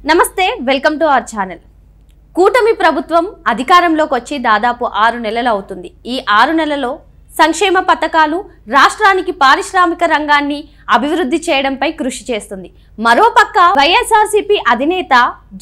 నమస్తే, welcome to our channel. కూటమి ప్రభుత్వం అధికారంలోకి వచ్చి దాదాపు 6 నెలలు అవుతుంది. ఈ 6 నెలలో సంక్షేమ పథకాలు రాష్ట్రానికి పారిశ్రామిక రంగాన్ని అభివృద్ధి చేయడంపై కృషి చేస్తుంది. మరోపక్క వైఎస్ఆర్సీపీ అధినేత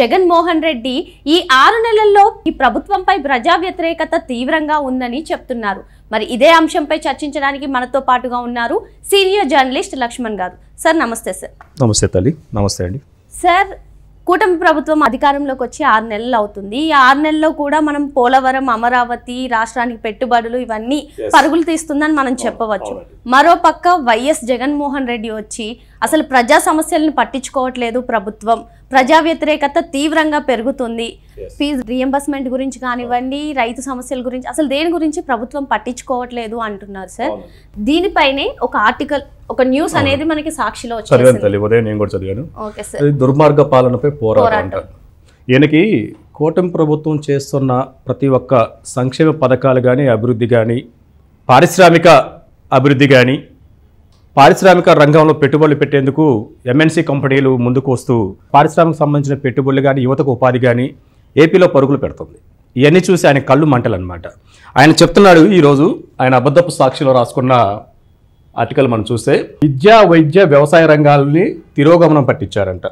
జగన్మోహన్ రెడ్డి ఈ 6 నెలల్లో ఈ ప్రభుత్వంపై ప్రజా వ్యతిరేకత తీవ్రంగా ఉందని చెప్తున్నారు. మరి ఇదే అంశంపై చర్చించడానికి మనతో పాటుగా ఉన్నారు సీనియర్ జర్నలిస్ట్ లక్ష్మణ్ గారు. సార్ నమస్తే. సార్ నమస్తే తల్లి. నమస్తే అండి. సార్, కూటమి ప్రభుత్వం అధికారంలోకి వచ్చి 6 నెలలు అవుతుంది. ఈ 6 నెలల్లో కూడా మనం పోలవరం, అమరావతి, రాష్ట్రానికి పెట్టుబడులు ఇవన్నీ పరుగులు తీస్తుందని మనం చెప్పవచ్చు. మరోపక్క వైఎస్ జగన్మోహన్ రెడ్డి వచ్చి అసలు ప్రజా సమస్యలను పట్టించుకోవట్లేదు ప్రభుత్వం, ప్రజా వ్యతిరేకత తీవ్రంగా పెరుగుతుంది. ఫీజు రీఎంబర్స్మెంట్ గురించి కానివ్వండి, రైతు సమస్యల గురించి, అసలు దేని గురించి ప్రభుత్వం పట్టించుకోవట్లేదు అంటున్నారు. సార్, దీనిపైనే ఒక ఆర్టికల్, ఒక న్యూస్ అనేది మనకి సాక్షిలో వచ్చింది. ఉదయం నేను కూడా చదివాను. దుర్మార్గ పాలనపై పోరాటం. ఈయనకి కూటమి ప్రభుత్వం చేస్తున్న ప్రతి ఒక్క సంక్షేమ పథకాలు కానీ, అభివృద్ధి కానీ, పారిశ్రామిక అభివృద్ధి కానీ, పారిశ్రామిక రంగంలో పెట్టుబడులు పెట్టేందుకు ఎంఎన్సీ కంపెనీలు ముందుకు వస్తూ పారిశ్రామిక సంబంధించిన పెట్టుబడులు కానీ, యువతకు ఉపాధి కానీ ఏపీలో పరుగులు పెడుతుంది. ఇవన్నీ చూసి ఆయన కళ్ళు మంటలు అనమాట. ఆయన చెప్తున్నాడు, ఈరోజు ఆయన అబద్ధపు సాక్షిలో రాసుకున్న ఆర్టికల్ మనం చూస్తే, విద్యా, వైద్య, వ్యవసాయ రంగాలని తిరోగమనం పట్టించారంట.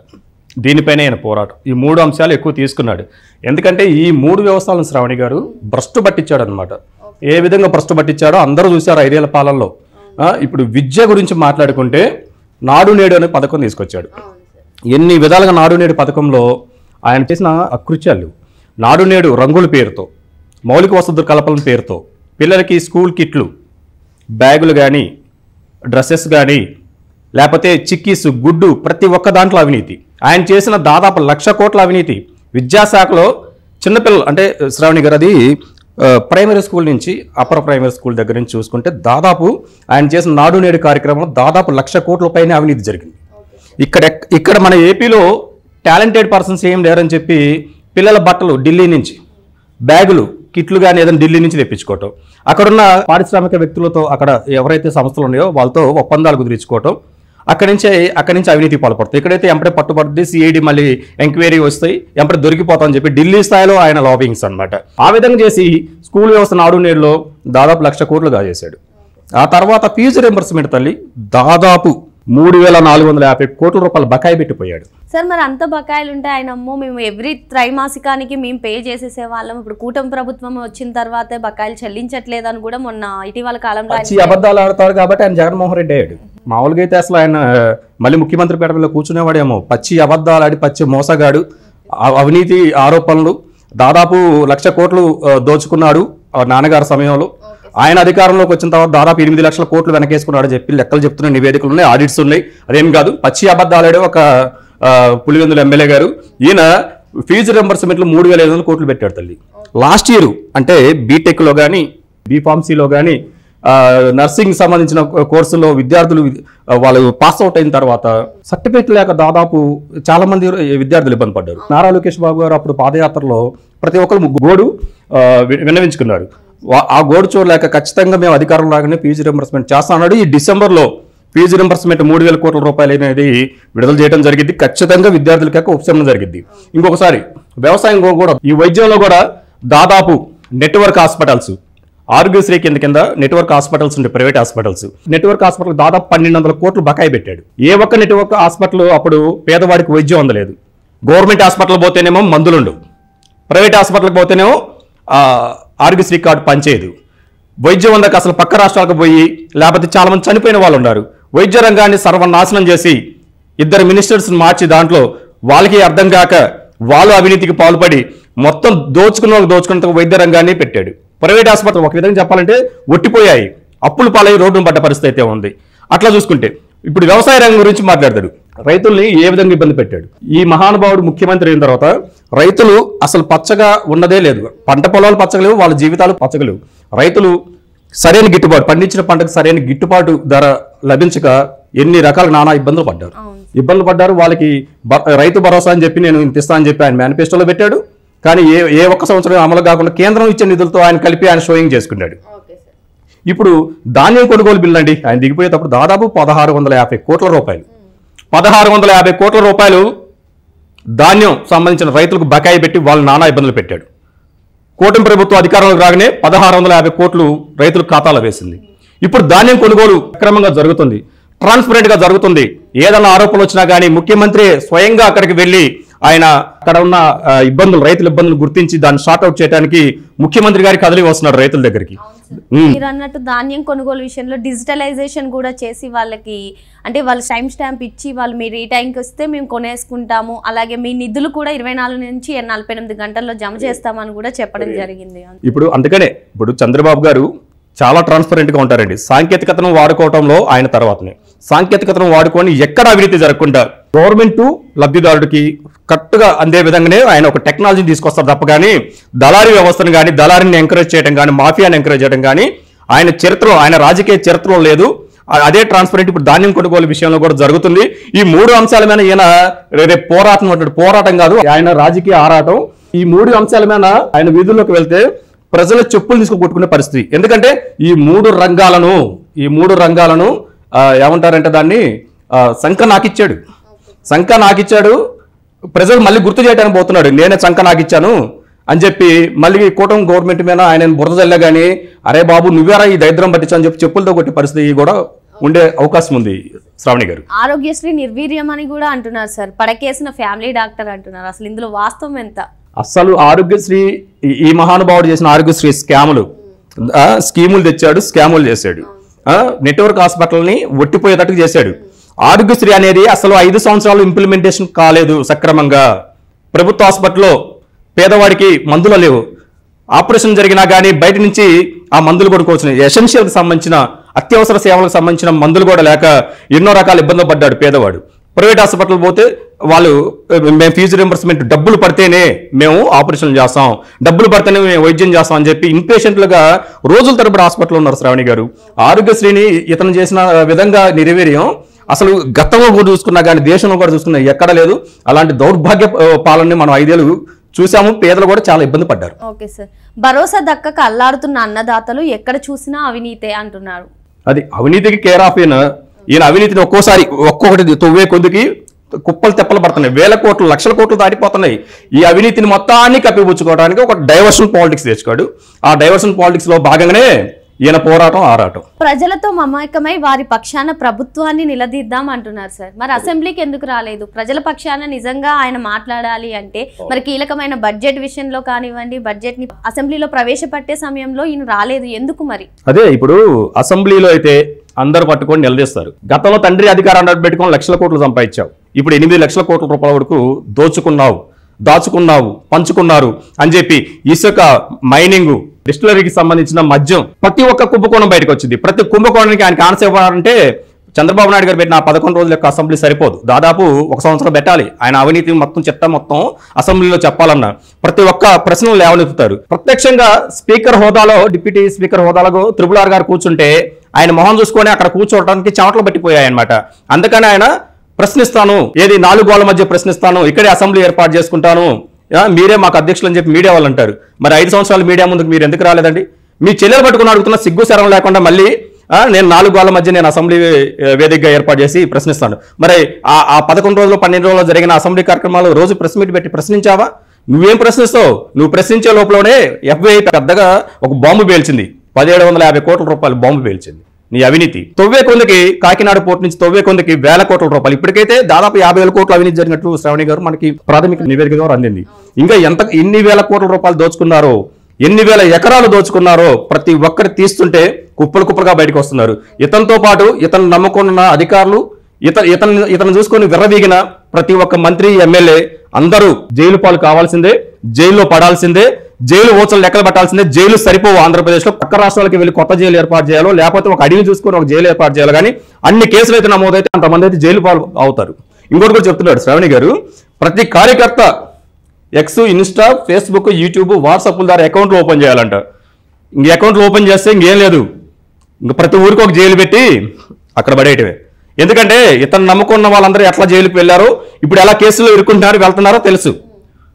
దీనిపైనే ఆయన పోరాటం. ఈ 3 అంశాలు ఎక్కువ తీసుకున్నాడు. ఎందుకంటే ఈ 3 వ్యవస్థలను శ్రావణి గారు భ్రష్టు పట్టించాడు అనమాట. ఏ విధంగా భ్రష్టు పట్టించాడో అందరూ చూశారు 5 ఏళ్ల పాలనలో. ఇప్పుడు విద్య గురించి మాట్లాడుకుంటే నాడు నేడు అనే పథకం తీసుకొచ్చాడు. ఎన్ని విధాలుగా నాడు నేడు పథకంలో ఆయన చేసిన అకృత్యాలు. నాడు నేడు రంగుల పేరుతో, మౌలిక వసతుల కల్పన పేరుతో పిల్లలకి స్కూల్ కిట్లు, బ్యాగులు కానీ, డ్రెస్సెస్ కానీ, లేకపోతే చిక్కీస్, గుడ్డు, ప్రతి ఒక్క దాంట్లో అవినీతి. ఆయన చేసిన దాదాపు 1,00,000 కోట్ల అవినీతి. విద్యాశాఖలో చిన్నపిల్లలు అంటే శ్రావణి గారు, అది ప్రైమరీ స్కూల్ నుంచి అప్పర్ ప్రైమరీ స్కూల్ దగ్గర నుంచి చూసుకుంటే దాదాపు ఆయన చేసిన నాడు నేడు కార్యక్రమంలో దాదాపు 1,00,000 కోట్ల పైన అవినీతి జరిగింది. ఇక్కడ మన ఏపీలో టాలెంటెడ్ పర్సన్స్ ఏం లేరని చెప్పి పిల్లల బట్టలు ఢిల్లీ నుంచి, బ్యాగులు, కిట్లు కానీ ఏదైనా ఢిల్లీ నుంచి తెప్పించుకోవటం, అక్కడున్న పారిశ్రామిక వ్యక్తులతో, అక్కడ ఎవరైతే సంస్థలు ఉన్నాయో వాళ్ళతో ఒప్పందాలు కుదిరించుకోవటం, అక్కడి నుంచి అవినీతి పాల్పడతాయి. ఇక్కడైతే ఎంపడే పట్టుబడుతుంది, సిఐడి మళ్ళీ ఎంక్వైరీ వస్తాయి, ఎంపడే దొరికిపోతామని చెప్పి ఢిల్లీ స్థాయిలో ఆయన లాబింగ్స్ అనమాట. ఆ విధంగా చేసి స్కూల్ వ్యవస్థ నాడు నేడులో దాదాపు 1,00,000 కోట్లు కాజేశాడు. ఆ తర్వాత ఫీజు రింబర్స్మెంట్ తల్లి దాదాపు 3,450 కోట్ల రూపాయలు బకాయి పెట్టిపోయాడు. సార్, మరి అంత బకాయిలు ఉంటే ఆయన మేము ఎవ్రీ త్రైమాసికానికి మేము పే చేసేసే వాళ్ళం, ఇప్పుడు కూటమి ప్రభుత్వం వచ్చిన తర్వాతే బకాయిలు చెల్లించట్లేదని కూడా మొన్న ఇటీవల కాలంలో అబద్ధాలు ఆడతాడు కాబట్టి ఆయన జగన్మోహన్ రెడ్డి అయ్యాడు. మామూలుగా అయితే అసలు ఆయన మళ్ళీ ముఖ్యమంత్రి పీఠంలో కూర్చునేవాడేమో. పచ్చి అబద్ధాలు ఆడి, పచ్చి మోసగాడు, అవినీతి ఆరోపణలు, దాదాపు 1,00,000 కోట్లు దోచుకున్నాడు నాన్నగారి సమయంలో. ఆయన అధికారంలోకి వచ్చిన తర్వాత దాదాపు 8,00,000 కోట్లు వెనకేసుకున్నాడు చెప్పి లెక్కలు చెప్తున్న నివేదికలు ఉన్నాయి, ఆడిట్స్ ఉన్నాయి. అదేం కాదు, పచ్చి అబద్ధాలాడే ఒక పులివెందుల ఎమ్మెల్యే గారు. ఈయన ఫీజు రింబర్స్మెంట్లు 3,500 కోట్లు పెట్టాడు తల్లి. లాస్ట్ ఇయర్ అంటే బీటెక్లో కానీ, బీఫార్మసీలో కానీ, నర్సింగ్ సంబంధించిన కోర్సుల్లో విద్యార్థులు వాళ్ళు పాస్ అవుట్ అయిన తర్వాత సర్టిఫికేట్ లేక దాదాపు చాలా మంది విద్యార్థులు ఇబ్బంది పడ్డారు. నారా లోకేష్ బాబు గారు అప్పుడు పాదయాత్రలో ప్రతి ఒక్కరు గోడు విన్నవించుకున్నారు. ఆ గోడు చూడలేక ఖచ్చితంగా మేము అధికారం లాగానే ఫీజు రింబర్స్మెంట్ చేస్తా అన్నాడు. ఈ డిసెంబర్లో ఫీజు రింబర్స్మెంట్ 3,000 కోట్ల రూపాయలు అనేది విడుదల చేయడం జరిగింది. ఖచ్చితంగా విద్యార్థులకి ఉపశమనం జరిగింది. ఇంకొకసారి వ్యవసాయం కూడా, ఈ వైద్యంలో కూడా దాదాపు నెట్వర్క్ హాస్పిటల్స్, ఆరోగ్యశ్రీ కింద నెట్వర్క్ హాస్పిటల్స్ ఉండే ప్రైవేట్ హాస్పిటల్స్, నెట్వర్క్ హాస్పిటల్ దాదాపు 1,200 కోట్లు బకాయి పెట్టాడు. ఏ ఒక్క నెట్వర్క్ హాస్పిటల్ అప్పుడు పేదవాడికి వైద్యం అందలేదు. గవర్నమెంట్ హాస్పిటల్ పోతేనేమో మందులుండు, ప్రైవేట్ హాస్పిటల్కి పోతేనేమో ఆరోగ్యశ్రీ కార్డు పనిచేయదు. వైద్యం అందక అసలు పక్క రాష్ట్రాలకు పోయి, లేకపోతే చాలా మంది చనిపోయిన వాళ్ళు ఉన్నారు. వైద్య రంగాన్ని సర్వనాశనం చేసి 2 మినిస్టర్స్ని మార్చి దాంట్లో వాళ్ళకి అర్థం కాక వాళ్ళు అవినీతికి పాల్పడి మొత్తం దోచుకున్న వైద్య రంగాన్ని పెట్టాడు. ప్రైవేట్ హాస్పిటల్ ఒక విధంగా చెప్పాలంటే ఒట్టిపోయాయి, అప్పులు పాలై రోడ్డును పడ్డ పరిస్థితి అయితే ఉంది. అట్లా చూసుకుంటే ఇప్పుడు వ్యవసాయ రంగం గురించి మాట్లాడతాడు. రైతుల్ని ఏ విధంగా ఇబ్బంది పెట్టాడు. ఈ మహానుభావుడు ముఖ్యమంత్రి అయిన తర్వాత రైతులు అసలు పచ్చగా ఉన్నదే లేదు. పంట పొలాలు పచ్చగలేవు, వాళ్ళ జీవితాలు పచ్చగలేవు. రైతులు సరైన గిట్టుబాటు, పండించిన పంటకు సరైన గిట్టుబాటు ధర లభించక ఎన్ని రకాల నానా ఇబ్బందులు పడ్డారు. వాళ్ళకి రైతు భరోసా అని చెప్పి నేను ఇంత ఇస్తా అని చెప్పి ఆయన మేనిఫెస్టోలో పెట్టాడు. కానీ ఏ ఒక్క సంవత్సరం అమలు కాకుండా కేంద్రం ఇచ్చే నిధులతో ఆయన కలిపి ఆయన షోయింగ్ చేసుకున్నాడు. ఇప్పుడు ధాన్యం కొనుగోలు బిల్లు అండి, ఆయన దిగిపోయేటప్పుడు దాదాపు 1,650 కోట్ల రూపాయలు 1,650 కోట్ల రూపాయలు ధాన్యం సంబంధించిన రైతులకు బకాయి పెట్టి వాళ్ళు నానా ఇబ్బందులు పెట్టాడు. కూటమి ప్రభుత్వం అధికారంలోకి రాగానే 1650 కోట్లు రైతులకు ఖాతాలో వేసింది. ఇప్పుడు ధాన్యం కొనుగోలు సక్రమంగా జరుగుతుంది, ట్రాన్స్పరెంట్గా జరుగుతుంది. ఏదైనా ఆరోపణలు వచ్చినా కానీ ముఖ్యమంత్రి స్వయంగా అక్కడికి వెళ్ళి ఆయన అక్కడ ఉన్న రైతుల ఇబ్బందులు గుర్తించి దాన్ని షార్ట్అవుట్ చేయడానికి ముఖ్యమంత్రి గారికి కదిలి వస్తున్నాడు రైతుల దగ్గరికి. మీరు అన్నట్టు ధాన్యం కొనుగోలు విషయంలో డిజిటలైజేషన్ కూడా చేసి వాళ్ళకి అంటే వాళ్ళు టైం స్టాంప్ ఇచ్చి వాళ్ళు మీరు ఈ టైంకి వస్తే మేము కొనేసుకుంటాము, అలాగే మీ నిధులు కూడా 24 నుంచి 48 గంటల్లో జమ చేస్తామని కూడా చెప్పడం జరిగింది. ఇప్పుడు అందుకనే ఇప్పుడు చంద్రబాబు గారు చాలా ట్రాన్స్పరెంట్గా ఉంటారండి. సాంకేతికతను వాడుకోవడంలో ఆయన తర్వాతనే. సాంకేతికతను వాడుకొని ఎక్కడ అవినీతి జరగకుండా గవర్నమెంట్ లబ్ధిదారుడికి కరెక్ట్గా అందే విధంగానే ఆయన ఒక టెక్నాలజీని తీసుకొస్తారు తప్ప కానీ దళారీ వ్యవస్థను కానీ దళారీని ఎంకరేజ్ చేయడం కానీ మాఫియాని ఎంకరేజ్ చేయడం కానీ ఆయన చరిత్రలో ఆయన రాజకీయ చరిత్రలో లేదు. అదే ట్రాన్స్పరెంట్ ఇప్పుడు ధాన్యం కొనుగోలు విషయంలో కూడా జరుగుతుంది. ఈ 3 అంశాల మీద ఈయన రేపు పోరాటం కాదు, ఆయన రాజకీయ ఆరాటం. ఈ 3 అంశాల మీద ఆయన వీధుల్లోకి వెళ్తే ప్రజల చెప్పులు తీసుకుకొట్టుకునే పరిస్థితి. ఎందుకంటే ఈ మూడు రంగాలను ఏమంటారంటే దాన్ని సంఖ నాకిచ్చాడు. ప్రజలు మళ్ళీ గుర్తు చేయడానికి పోతున్నాడు, నేనే సంఖ నాకిచ్చాను అని చెప్పి మళ్ళీ కూటమి గవర్నమెంట్ మీద ఆయన బురద జల్లే కానీ అరే బాబు నువ్వేరా ఈ దరిద్రం పట్టించు అని చెప్పి చెప్పులతో కొట్టే పరిస్థితి కూడా ఉండే అవకాశం ఉంది. శ్రావణి గారు, ఆరోగ్యశ్రీ నిర్వీర్యం అని కూడా అంటున్నారు సార్, పడకేసిన ఫ్యామిలీ డాక్టర్ అంటున్నారు. అసలు ఇందులో వాస్తవం ఎంత? అసలు ఆరోగ్యశ్రీ ఈ మహానుభావుడు చేసిన ఆరోగ్యశ్రీ స్కీములు తెచ్చాడు, స్కాములు చేశాడు, నెట్వర్క్ హాస్పిటల్ని ఒట్టిపోయేటట్టు చేశాడు. ఆరోగ్యశ్రీ అనేది అసలు 5 సంవత్సరాలు ఇంప్లిమెంటేషన్ కాలేదు సక్రమంగా. ప్రభుత్వ హాస్పిటల్లో పేదవాడికి మందులు లేవు, ఆపరేషన్ జరిగినా కానీ బయట నుంచి ఆ మందులు కొనుక్కోవచ్చు. ఎసెన్షియల్కి సంబంధించిన అత్యవసర సేవలకు సంబంధించిన మందులు కూడా లేక ఎన్నో రకాల ఇబ్బందులు పడ్డాడు పేదవాడు. ప్రైవేట్ హాస్పిటల్ పోతే వాళ్ళు మేము ఫీజు రింబర్స్మెంట్ డబ్బులు పడితేనే మేము ఆపరేషన్ చేస్తాం, డబ్బులు పడితేనే మేము వైద్యం చేస్తాం అని చెప్పి ఇన్పేషెంట్లుగా రోజుల తరబడి హాస్పిటల్లో ఉన్నారు. శ్రావణి గారు, ఆరోగ్యశ్రీని ఇతను చేసిన విధంగా నిర్వీర్యం అసలు గతంలో కూడా చూసుకున్నా కానీ దేశంలో కూడా చూసుకున్నా ఎక్కడ లేదు. అలాంటి దౌర్భాగ్య పాలనని మనం 5 ఏళ్ళు చూసాము. పేదలు కూడా చాలా ఇబ్బంది పడ్డారు. ఓకే సార్, భరోసా దక్కక అల్లాడుతున్న అన్నదాతలు ఎక్కడ చూసినా అవినీతే అంటున్నారు. అది అవినీతికి కేర్ ఆఫ్ ఈయన అవినీతిని ఒక్కొక్కటి తొవ్వే కొద్దికి కుప్పలు తెప్పలు పడుతున్నాయి, వేల కోట్లు లక్షల కోట్లు దాటిపోతున్నాయి. ఈ అవినీతిని మొత్తాన్ని కప్పిపుచ్చుకోవడానికి ఒక డైవర్షన్ పాలిటిక్స్ తెచ్చుకోడు. ఆ డైవర్షన్ పాలిటిక్స్ లో భాగంగానే ఈయన ఆరాటం. ప్రజలతో మమేకమై వారి పక్షాన ప్రభుత్వాన్ని నిలదీద్దాం అంటున్నారు సార్. మరి అసెంబ్లీకి ఎందుకు రాలేదు? ప్రజల పక్షాన నిజంగా ఆయన మాట్లాడాలి అంటే మరి కీలకమైన బడ్జెట్ విషయంలో కానివ్వండి, బడ్జెట్ ని అసెంబ్లీలో ప్రవేశపెట్టే సమయంలో ఈయన రాలేదు ఎందుకు? మరి అదే ఇప్పుడు అసెంబ్లీలో అయితే అందరూ పట్టుకొని నిలదీస్తారు. గతంలో తండ్రి అధికారాన్ని పెట్టుకొని లక్షల కోట్లు సంపాదించావు, ఇప్పుడు 8 లక్షల కోట్ల రూపాయల వరకు దాచుకున్నావు, పంచుకున్నారు అని చెప్పి ఇసుక, మైనింగ్, డిస్టిలరీకి సంబంధించిన మద్యం ప్రతి ఒక్క కుంభకోణం బయటకు వచ్చింది. ప్రతి కుంభకోణానికి ఆయన ఆన్సర్ ఇవ్వాలంటే చంద్రబాబు నాయుడు గారు పెట్టిన 11 రోజుల యొక్క అసెంబ్లీ సరిపోదు, దాదాపు 1 సంవత్సరం పెట్టాలి. ఆయన అవినీతి మొత్తం అసెంబ్లీలో చెప్పాలన్న ప్రతి ఒక్క ప్రశ్నలు లేవనెత్తుతారు. ప్రత్యక్షంగా స్పీకర్ హోదాలో, డిప్యూటీ స్పీకర్ హోదాలో RRR గారు కూర్చుంటే ఆయన మొహం చూసుకొని అక్కడ కూర్చోవడానికి చెమటలు పట్టిపోయాయన్నమాట. అందుకని ఆయన ప్రశ్నిస్తాను, 4 గోళ్ల మధ్య ప్రశ్నిస్తాను, ఇక్కడే అసెంబ్లీ ఏర్పాటు చేసుకుంటాను, మీరే మాకు అధ్యక్షులు అని చెప్పి మీడియా వాళ్ళు అంటారు. మరి 5 సంవత్సరాలు మీడియా ముందుకు మీరు ఎందుకు రాలేదండి? మీ చెల్లెలు పట్టుకుని అడుగుతున్న సిగ్గు శరం లేకుండా మళ్ళీ నేను 4 గోళ్ల మధ్య నేను అసెంబ్లీ వేదికగా ఏర్పాటు చేసి ప్రశ్నిస్తాను. మరి ఆ 11 రోజులు 12 రోజులు జరిగిన అసెంబ్లీ కార్యక్రమాలు రోజు ప్రెస్ మీట్ పెట్టి ప్రశ్నించావా? నువ్వేం ప్రశ్నిస్తావు? నువ్వు ప్రశ్నించే లోపలనే FBI పెద్దగా ఒక బాంబు పేల్చింది, 1750 కోట్ల రూపాయలు బాంబు పేల్చింది. నీ అవినీతి తొవ్వే కొందకి, కాకినాడ పోర్టు నుంచి తొవ్వే కొందకి వేల కోట్ల రూపాయలు, ఇప్పటికైతే దాదాపు 50,000 కోట్ల అవినీతి జరిగినట్లు శ్రావణి గారు మనకి ప్రాథమిక నివేదిక ద్వారా అందింది. ఇంకా ఎన్ని వేల కోట్ల రూపాయలు దోచుకున్నారో, ఎన్ని వేల ఎకరాలు దోచుకున్నారో ప్రతి ఒక్కరు తీస్తుంటే కుప్పలుగా బయటకు వస్తున్నారు. ఇతనితో పాటు ఇతను నమ్ముకున్న అధికారులు, ఇతను చూసుకొని విర్రవీగిన ప్రతి ఒక్క మంత్రి, ఎమ్మెల్యే అందరూ జైలు పాలు కావాల్సిందే, జైల్లో పడాల్సిందే, జైలు ఓచలు లెక్కలు పట్టాల్సిందే. జైలు సరిపోవు ఆంధ్రప్రదేశ్లో, పక్క రాష్ట్రాలకు వెళ్ళి కొత్త జైలు ఏర్పాటు చేయాలో లేకపోతే ఒక అడిగి చూసుకొని ఒక జైలు ఏర్పాటు చేయాలి. కానీ అన్ని కేసులు అయితే నమోదైతే అంతమంది అయితే జైలు పాలు అవుతారు. ఇంకోటి కూడా చెప్తున్నాడు శ్రావణి గారు, ప్రతి కార్యకర్త X, Insta, Facebook, YouTube, WhatsApp ద్వారా అకౌంట్లు ఓపెన్ చేయాలంట. ఇంక అకౌంట్లు ఓపెన్ చేస్తే ఇంకేం లేదు, ఇంక ప్రతి ఊరికి ఒక జైలు పెట్టి అక్కడ పడేయటమే. ఎందుకంటే ఇతను నమ్ముకున్న వాళ్ళందరూ ఎట్లా జైలుకి వెళ్ళారో, ఇప్పుడు ఎలా కేసులు ఇరుక్కుంటున్నారో వెళ్తున్నారో తెలుసు.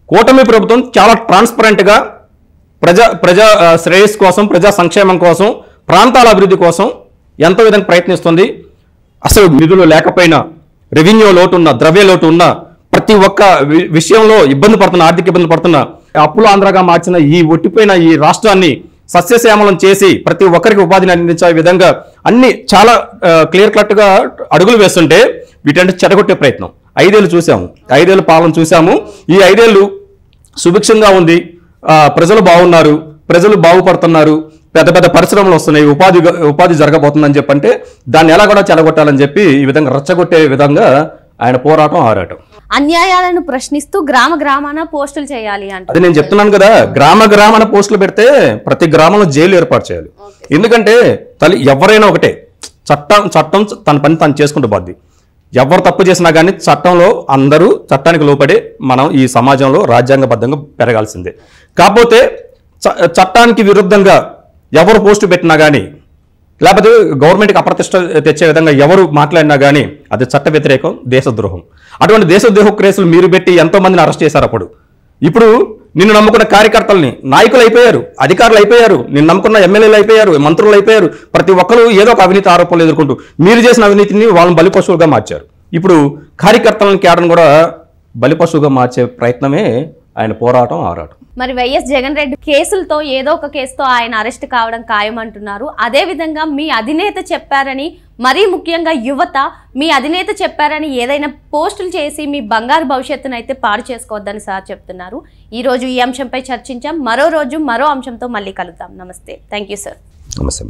కూటమి ప్రభుత్వం చాలా ట్రాన్స్పరెంట్గా ప్రజా శ్రేయస్సు కోసం, ప్రజా సంక్షేమం కోసం, ప్రాంతాల అభివృద్ధి కోసం ఎంతో విధంగా ప్రయత్నిస్తుంది. అసలు నిధులు లేకపోయినా, రెవెన్యూ లోటు ఉన్న, ద్రవ్య లోటు ఉన్న ప్రతి ఒక్క విషయంలో ఇబ్బంది పడుతున్న, ఆర్థిక ఇబ్బంది పడుతున్న, అప్పుల ఆంధ్రగా మార్చిన ఈ ఒట్టిపోయిన ఈ రాష్ట్రాన్ని సస్యశ్యామలం చేసి ప్రతి ఒక్కరికి ఉపాధిని అందించే విధంగా అన్ని చాలా క్లియర్ కట్గా అడుగులు వేస్తుంటే వీటంటే చెడగొట్టే ప్రయత్నం. 5 ఏళ్ళు చూసాము, 5 ఏళ్ళు పాలన చూసాము. ఈ 5 ఏళ్ళు సుభిక్షంగా ఉంది, ప్రజలు బాగున్నారు, ప్రజలు బాగుపడుతున్నారు, పెద్ద పెద్ద పరిశ్రమలు వస్తున్నాయి, ఉపాధి జరగబోతుందని చెప్పంటే దాన్ని ఎలా కూడా చెడగొట్టాలని చెప్పి ఈ విధంగా రచ్చగొట్టే విధంగా ఆయన పోరాటం ఆరాటం. అన్యాయాలను ప్రశ్నిస్తూ గ్రామ గ్రామాన పోస్టులు చేయాలి అంటే అది నేను చెప్తున్నాను కదా, గ్రామ గ్రామాన పోస్టులు పెడితే ప్రతి గ్రామంలో జైలు ఏర్పాటు చేయాలి. ఎందుకంటే ఎవరైనా ఒకటే, చట్టం తన పని తను చేసుకుంటూ పోద్ది. ఎవరు తప్పు చేసినా కానీ చట్టంలో అందరూ చట్టానికి లోపడే మనం ఈ సమాజంలో రాజ్యాంగబద్ధంగా పెరగాల్సిందే. కాకపోతే చట్టానికి విరుద్ధంగా ఎవరు పోస్టు పెట్టినా కానీ, లేకపోతే గవర్నమెంట్కి అప్రతిష్ట తెచ్చే విధంగా ఎవరు మాట్లాడినా కానీ అది చట్ట వ్యతిరేకం, దేశద్రోహం. అటువంటి దేశద్రోహ కేసులు మీరు పెట్టి ఎంతో మందిని అరెస్ట్ చేశారు. ఇప్పుడు నిన్ను నమ్ముకున్న కార్యకర్తల్ని నాయకులు అయిపోయారు, అధికారులు అయిపోయారు, నిన్ను నమ్ముకున్న ఎమ్మెల్యేలు అయిపోయారు, మంత్రులు అయిపోయారు. ప్రతి ఒక్కరు ఏదో ఒక అవినీతి ఆరోపణలు ఎదుర్కొంటూ మీరు చేసిన అవినీతిని వాళ్ళని బలిపశువులుగా మార్చారు. ఇప్పుడు కార్యకర్తలను కేడను కూడా బలిపశువుగా మార్చే ప్రయత్నమే ఆయన పోరాటం ఆరాటం. మరి వైఎస్ జగన్ రెడ్డి కేసులతో ఏదో ఒక కేసుతో ఆయన అరెస్ట్ కావడం ఖాయం అంటున్నారు. అదే విధంగా మీ అధినేత చెప్పారని, మరీ ముఖ్యంగా యువత మీ అధినేత చెప్పారని ఏదైనా పోస్టులు చేసి మీ బంగారు భవిష్యత్తును అయితే పాడు చేసుకోవద్దని సార్ చెప్తున్నారు. ఈ రోజు ఈ అంశంపై చర్చించాం. మరో రోజు మరో అంశంతో మళ్ళీ కలుద్దాం. నమస్తే. Thank you sir. నమస్తే.